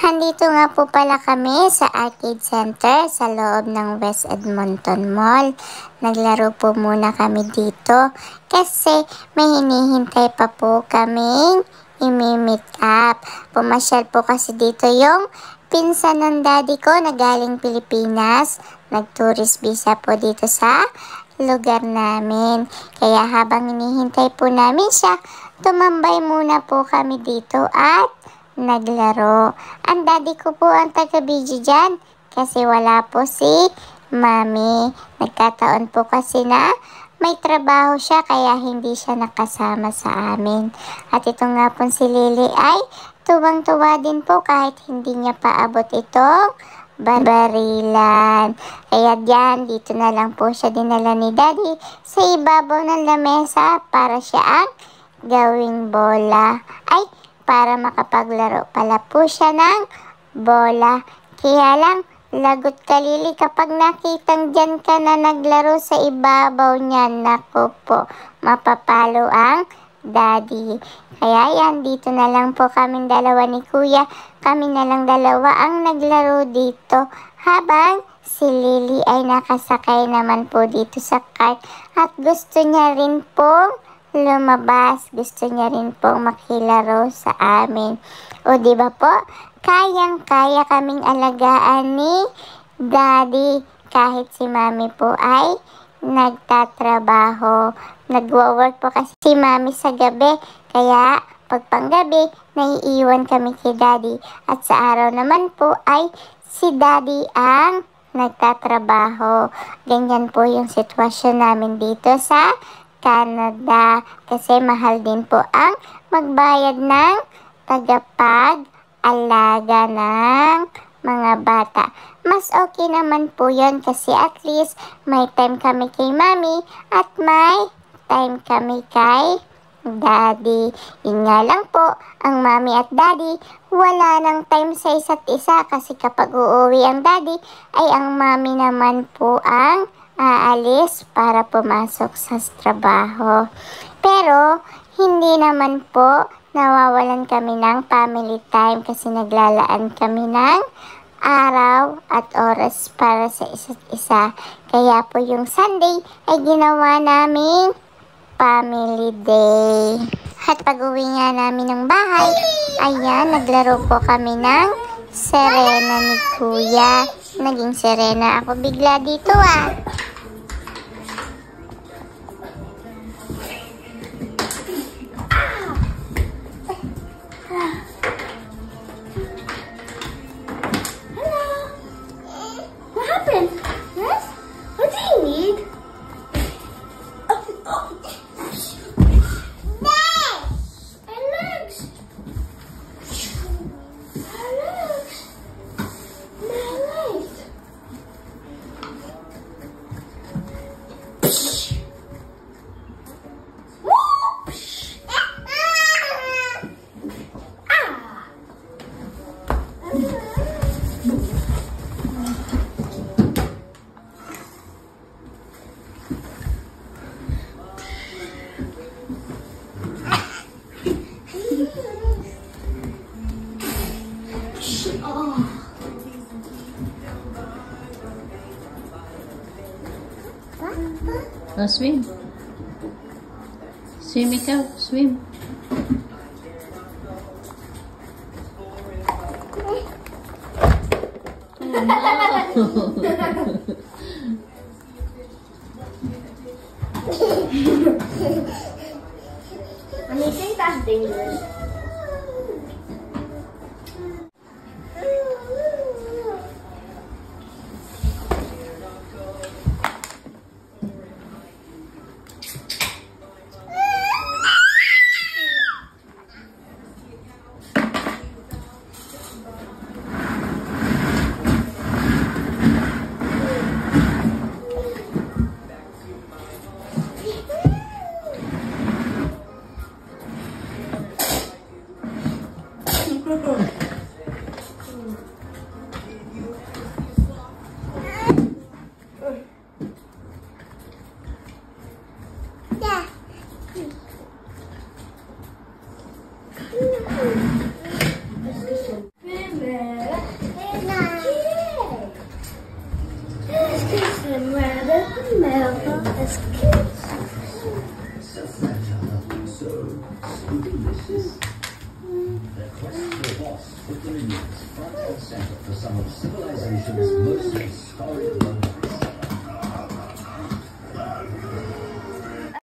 Andito nga po pala kami sa Arcade Center sa loob ng West Edmonton Mall. Naglaro po muna kami dito kasi may hinihintay pa po kaming imi-meet up. Pumasyal po kasi dito yung pinsan ng daddy ko na galing Pilipinas. Nag-tourist visa po dito sa lugar namin. Kaya habang hinihintay po namin siya, tumambay muna po kami dito at naglaro. Ang daddy ko po ang taga-video dyan kasi wala po si mami. Nagkataon po kasi na may trabaho siya kaya hindi siya nakasama sa amin. At ito nga po si Lily ay tuwang-tuwa din po kahit hindi niya paabot itong barilan. Kaya dyan, dito na lang po siya dinala ni daddy sa ibabaw ng lamesa para siya ang gawing bola. Ay, para makapaglaro pala po siya ng bola. Kaya lang, lagot ka Lily kapag nakitang dyan ka na naglaro sa ibabaw niya. Naku po, mapapalo ang daddy. Kaya yan, dito na lang po kaming dalawa ni kuya. Kami na lang dalawa ang naglaro dito. Habang si Lily ay nakasakay naman po dito sa cart. At gusto niya rin pong lumabas. Gusto niya rin pong makilaro sa amin. O diba po, kayang-kaya kaming alagaan ni daddy kahit si mami po ay nagtatrabaho. Nagwo-work po kasi si mami sa gabi. Kaya pag panggabi, naiiwan kami kay daddy. At sa araw naman po ay si daddy ang nagtatrabaho. Ganyan po yung sitwasyon namin dito sa Canada. Kasi mahal din po ang magbayad ng tagapag-alaga ng mga bata. Mas okay naman po yun kasi at least may time kami kay mami at may time kami kay daddy. Yun nga lang po, ang mami at daddy wala nang time sa isa't isa kasi kapag uuwi ang daddy ay ang mami naman po ang aalis para pumasok sa trabaho. Pero hindi naman po nawawalan kami ng family time kasi naglalaan kami ng araw at oras para sa isa't isa. Kaya po yung Sunday ay ginawa naming family day. At pag-uwi nga namin ng bahay, ayan, naglaro po kami ng Serena ni kuya. Naging Serena ako bigla dito ah. Oh, swim. Swim ikaw, swim. Oh, no. And you think that's dangerous? and red and mellow as kids. So fragile, so delicious. The quest for the boss put the minions front and center for some of civilization's most historic moments.